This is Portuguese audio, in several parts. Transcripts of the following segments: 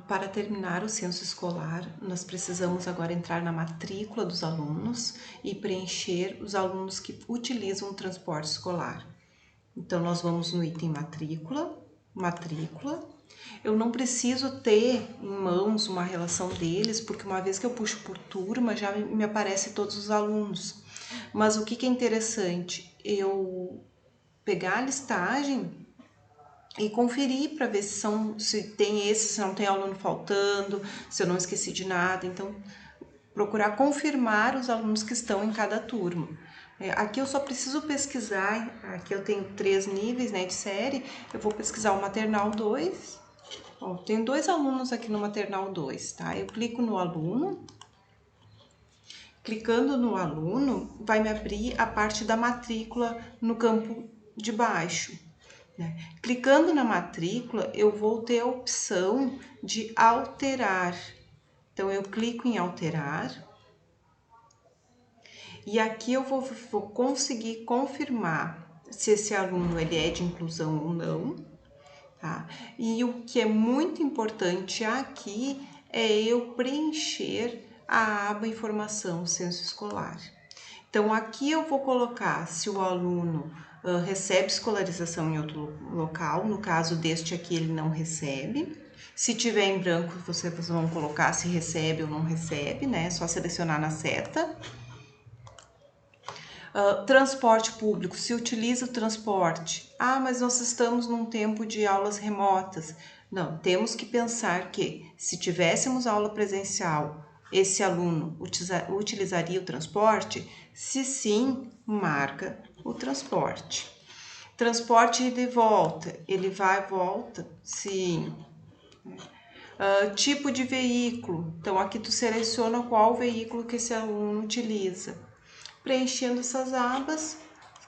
Para terminar o censo escolar, nós precisamos agora entrar na matrícula dos alunos e preencher os alunos que utilizam o transporte escolar. Então, nós vamos no item matrícula. Eu não preciso ter em mãos uma relação deles, porque uma vez que eu puxo por turma, já me aparece todos os alunos. Mas o que é interessante? Eu pegar a listagem e conferir para ver se tem se não tem aluno faltando, se eu não esqueci de nada. Então, procurar confirmar os alunos que estão em cada turma. Aqui eu só preciso pesquisar, aqui eu tenho 3 níveis, né, de série, eu vou pesquisar o maternal 2. Ó, tenho 2 alunos aqui no maternal 2, tá? Eu clico no aluno. Clicando no aluno, vai me abrir a parte da matrícula no campo de baixo. Clicando na matrícula, eu vou ter a opção de alterar. Então, eu clico em alterar. E aqui eu vou conseguir confirmar se esse aluno ele é de inclusão ou não. Tá? E o que é muito importante aqui é eu preencher a aba Informação Censo Escolar. Então, aqui eu vou colocar se o aluno recebe escolarização em outro local, no caso deste aqui ele não recebe. Se tiver em branco, vocês vão colocar se recebe ou não recebe, né? É só selecionar na seta. Transporte público, se utiliza o transporte. Ah, mas nós estamos num tempo de aulas remotas. Não, temos que pensar que se tivéssemos aula presencial, esse aluno utilizaria o transporte? Se sim, marca o transporte. Transporte ida e volta, ele vai e volta? Sim. Tipo de veículo, então aqui tu seleciona qual veículo que esse aluno utiliza. Preenchendo essas abas,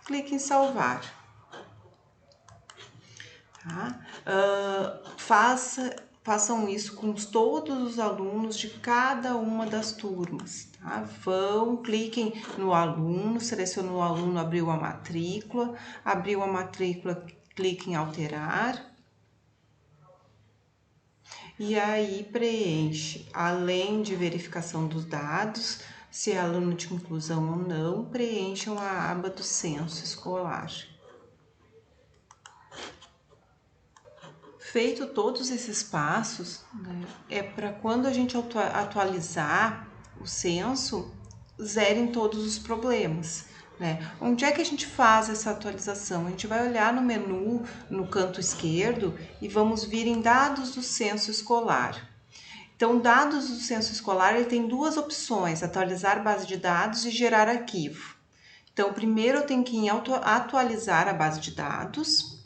clique em salvar. Tá? Façam isso com todos os alunos de cada uma das turmas. Tá? Cliquem no aluno, selecionem o aluno, abriu a matrícula, clique em alterar. E aí preenche, além de verificação dos dados, se é aluno de inclusão ou não, preencham a aba do censo escolar. Feito todos esses passos, né, é para quando a gente atualizar o censo, zerem todos os problemas. Né? Onde é que a gente faz essa atualização? A gente vai olhar no menu, no canto esquerdo, e vamos vir em dados do censo escolar. Então, dados do censo escolar, ele tem 2 opções, atualizar base de dados e gerar arquivo. Então, primeiro eu tenho que ir em atualizar a base de dados.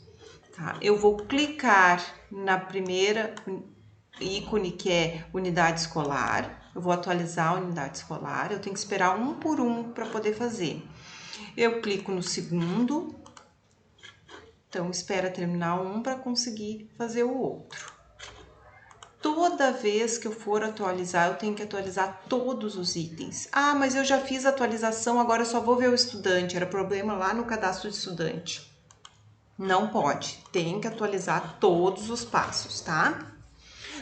Tá? Eu vou clicar na primeira ícone que é unidade escolar. Eu vou atualizar a unidade escolar. Eu tenho que esperar um por um para poder fazer. Eu clico no segundo. Então, espera terminar um para conseguir fazer o outro. Toda vez que eu for atualizar, eu tenho que atualizar todos os itens. Ah, mas eu já fiz a atualização, agora eu só vou ver o estudante. Era problema lá no cadastro de estudante. Não pode, tem que atualizar todos os passos, tá?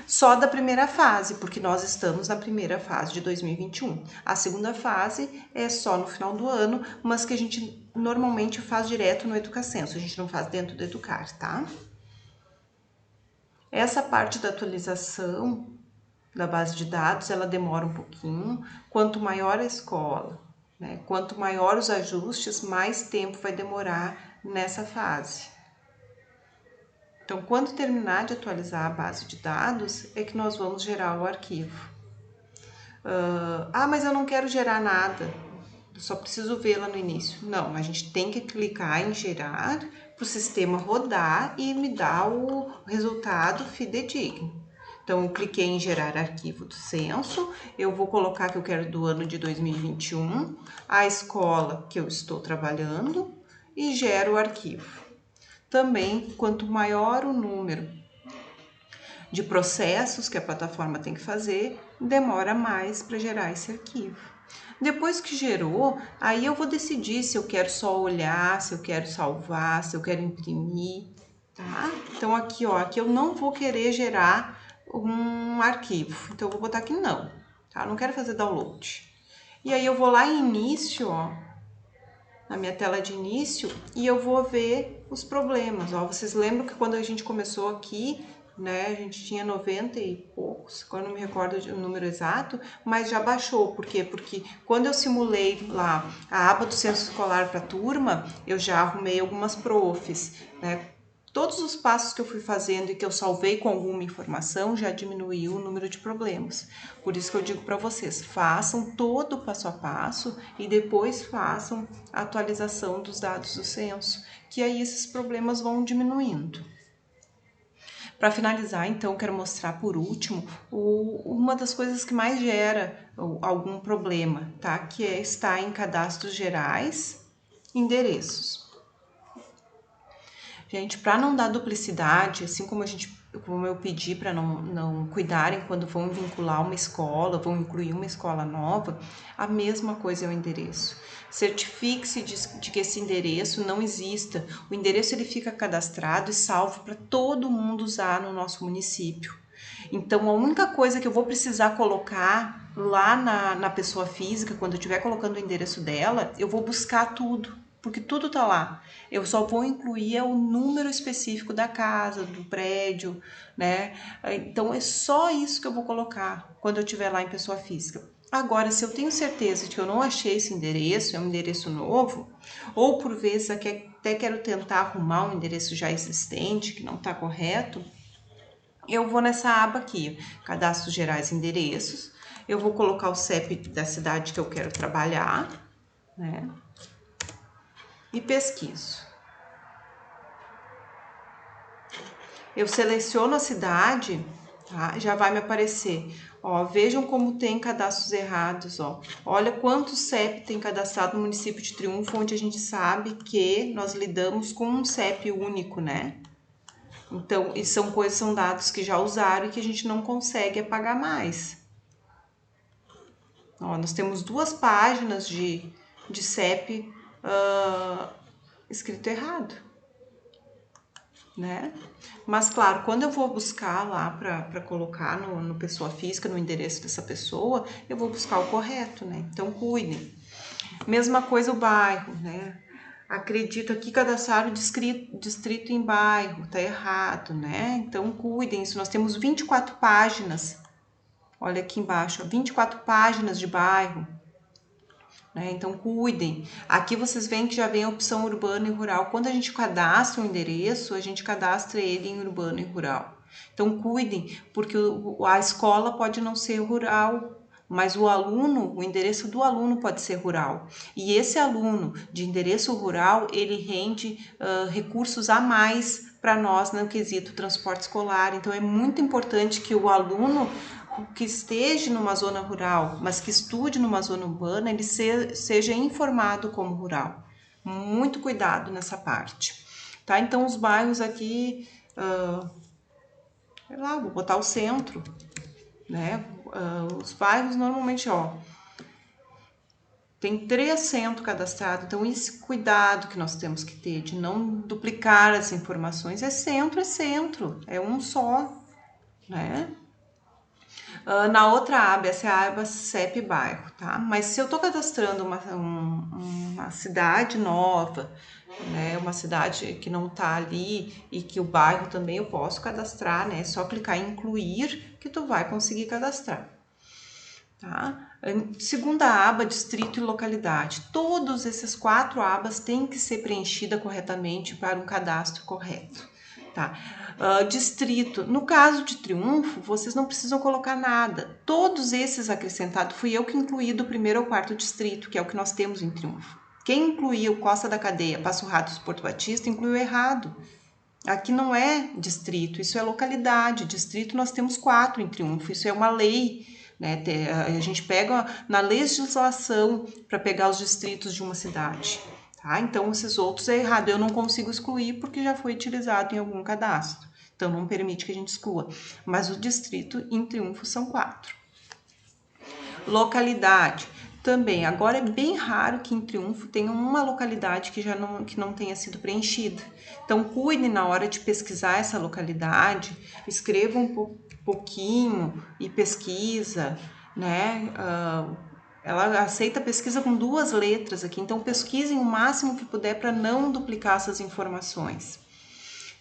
Só da primeira fase, porque nós estamos na primeira fase de 2021. A segunda fase é só no final do ano, mas que a gente normalmente faz direto no Educacenso, a gente não faz dentro do Educar, tá? Essa parte da atualização da base de dados, ela demora um pouquinho. Quanto maior a escola, né? Quanto maior os ajustes, mais tempo vai demorar nessa fase. Então, quando terminar de atualizar a base de dados, é que nós vamos gerar o arquivo. Mas eu não quero gerar nada, eu só preciso vê-la no início. Não, a gente tem que clicar em gerar para o sistema rodar e me dar o resultado fidedigno. Então, eu cliquei em gerar arquivo do censo, eu vou colocar que eu quero do ano de 2021, a escola que eu estou trabalhando e gero o arquivo. Também, quanto maior o número de processos que a plataforma tem que fazer, demora mais para gerar esse arquivo. Depois que gerou, aí eu vou decidir se eu quero só olhar, se eu quero salvar, se eu quero imprimir, tá? Então aqui, ó, aqui eu não vou querer gerar um arquivo. Então, eu vou botar aqui não, tá? Não quero fazer download. E aí, eu vou lá em início, ó, na minha tela de início, e eu vou ver os problemas, ó. Vocês lembram que quando a gente começou aqui, né, a gente tinha 90 e poucos, agora não me recordo o número exato, mas já baixou. Por quê? Porque quando eu simulei lá a aba do censo escolar para turma, eu já arrumei algumas profs, né? Todos os passos que eu fui fazendo e que eu salvei com alguma informação já diminuiu o número de problemas. Por isso que eu digo para vocês, façam todo o passo a passo e depois façam a atualização dos dados do censo, que aí esses problemas vão diminuindo. Para finalizar, então, quero mostrar por último uma das coisas que mais gera algum problema, tá? Que é estar em cadastros gerais, endereços. Gente, para não dar duplicidade, assim como eu pedi para não cuidarem quando vão vincular uma escola, vão incluir uma escola nova, a mesma coisa é o endereço. Certifique-se de que esse endereço não exista. O endereço ele fica cadastrado e salvo para todo mundo usar no nosso município. Então, a única coisa que eu vou precisar colocar lá na pessoa física, quando eu estiver colocando o endereço dela, eu vou buscar tudo, porque tudo tá lá. Eu só vou incluir o número específico da casa, do prédio, né? Então, é só isso que eu vou colocar quando eu estiver lá em pessoa física. Agora, se eu tenho certeza de que eu não achei esse endereço, é um endereço novo, ou por vezes até quero tentar arrumar um endereço já existente, que não está correto, eu vou nessa aba aqui, Cadastros Gerais e Endereços, eu vou colocar o CEP da cidade que eu quero trabalhar, né? E pesquiso. Eu seleciono a cidade, tá? Já vai me aparecer. Ó, vejam como tem cadastros errados, ó. Olha quantos CEP tem cadastrado no município de Triunfo, onde a gente sabe que nós lidamos com um CEP único, né? Então, e são dados que já usaram e que a gente não consegue apagar mais. Ó, nós temos 2 páginas de CEP escrito errado, né? Mas, claro, quando eu vou buscar lá para colocar no pessoa física, no endereço dessa pessoa, eu vou buscar o correto, né? Então, cuidem. Mesma coisa o bairro, né? Acredito aqui cadastrar o distrito em bairro, tá errado, né? Então, cuidem, isso nós temos 24 páginas. Olha aqui embaixo, 24 páginas de bairro. Né? Então, cuidem. Aqui vocês veem que já vem a opção urbano e rural. Quando a gente cadastra um endereço, a gente cadastra ele em urbano e rural. Então, cuidem, porque a escola pode não ser rural, mas o endereço do aluno pode ser rural. E esse aluno de endereço rural, ele rende recursos a mais para nós no quesito transporte escolar. Então, é muito importante que o aluno que esteja numa zona rural, mas que estude numa zona urbana, ele seja informado como rural. Muito cuidado nessa parte, tá? Então, os bairros aqui, sei lá, vou botar o centro, né? Os bairros normalmente, ó, tem 3 centros cadastrados, então esse cuidado que nós temos que ter de não duplicar as informações, é centro, é um só, né? Na outra aba, essa é a aba CEP bairro, tá? Mas se eu tô cadastrando uma cidade nova, né? Uma cidade que não tá ali e que o bairro também eu posso cadastrar, né? É só clicar em incluir que tu vai conseguir cadastrar, tá? Segunda aba, distrito e localidade. Todos esses 4 abas têm que ser preenchidas corretamente para um cadastro correto, tá? Distrito, no caso de Triunfo, vocês não precisam colocar nada. Todos esses acrescentados, fui eu que incluí do 1º ao 4º distrito, que é o que nós temos em Triunfo. Quem incluiu Costa da Cadeia, Passo Ratos, Porto Batista, incluiu errado. Aqui não é distrito, isso é localidade. Distrito nós temos 4 em Triunfo, isso é uma lei, né? A gente pega na legislação para pegar os distritos de uma cidade. Tá? Então, esses outros é errado. Eu não consigo excluir porque já foi utilizado em algum cadastro. Então, não permite que a gente exclua. Mas o distrito em Triunfo são 4. Localidade. também. Agora é bem raro que em Triunfo tenha uma localidade que não tenha sido preenchida. Então cuide na hora de pesquisar essa localidade, escreva um pouquinho e pesquisa, né? Ela aceita pesquisa com 2 letras aqui, então pesquisem o máximo que puder para não duplicar essas informações.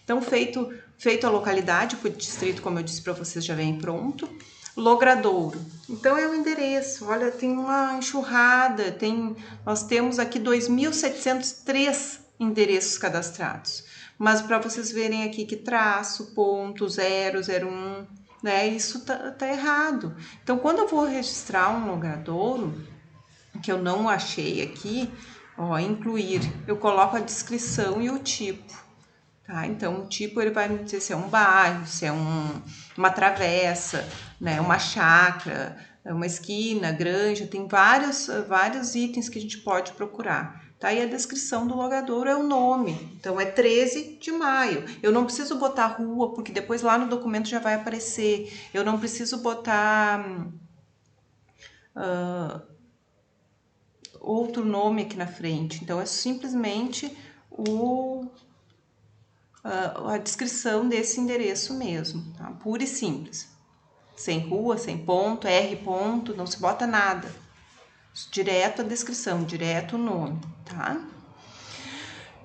Então, feito a localidade, o distrito, como eu disse para vocês, já vem pronto. Logradouro. Então, é o endereço. Olha, tem uma enxurrada. Nós temos aqui 2.703 endereços cadastrados. Mas para vocês verem aqui que traço, ponto, 0, 01, né? Isso tá errado. Então, quando eu vou registrar um logradouro, que eu não achei aqui, ó, incluir, eu coloco a descrição e o tipo. Tá? Então, o tipo ele vai me dizer se é um bairro, se é uma travessa, né? Uma chácara, uma esquina, granja, tem vários itens que a gente pode procurar. Tá? E a descrição do logradouro é o nome, então é 13 de maio. Eu não preciso botar rua, porque depois lá no documento já vai aparecer. Eu não preciso botar outro nome aqui na frente, então é simplesmente a descrição desse endereço mesmo, tá? Pura e simples. Sem rua, sem ponto, R ponto, não se bota nada. Direto a descrição, direto o nome, tá?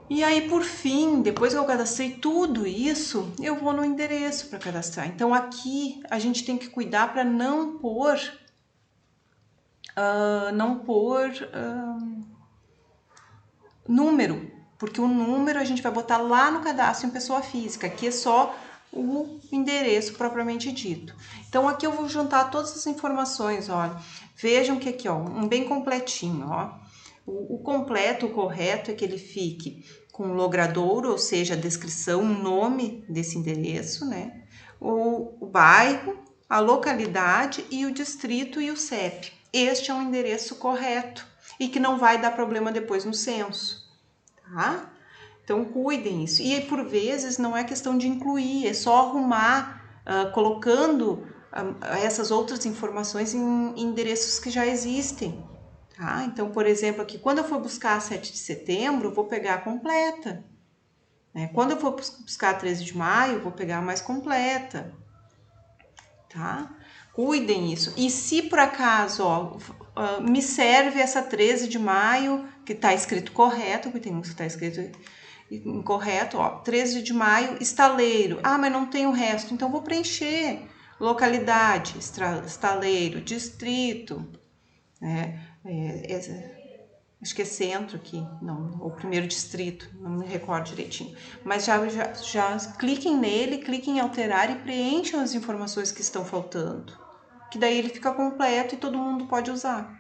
E aí, por fim, depois que eu cadastrei tudo isso, eu vou no endereço para cadastrar. Então, aqui a gente tem que cuidar para não pôr número, porque o número a gente vai botar lá no cadastro em pessoa física, aqui é só o endereço propriamente dito. Então aqui eu vou juntar todas as informações, olha, vejam que aqui, ó, um bem completinho, ó. O completo, o correto é que ele fique com o logradouro, ou seja, a descrição, o nome desse endereço, né? O bairro, a localidade e o distrito e o CEP. Este é um endereço correto e que não vai dar problema depois no censo, tá? Então, cuidem isso. E por vezes não é questão de incluir, é só arrumar, colocando essas outras informações em endereços que já existem, tá? Então, por exemplo, aqui, quando eu for buscar a 7 de setembro, eu vou pegar a completa, né? Quando eu for buscar a 13 de maio, eu vou pegar a mais completa, tá? Cuidem isso. E se por acaso, ó, me serve essa 13 de maio, que está escrito correto, porque tem uns que está escrito incorreto, ó, 13 de maio, estaleiro. Ah, mas não tem o resto, então vou preencher. Localidade, estaleiro, distrito, né? Acho que é centro aqui, não, o primeiro distrito, não me recordo direitinho. Mas já cliquem nele, cliquem em alterar e preencham as informações que estão faltando. Que daí ele fica completo e todo mundo pode usar.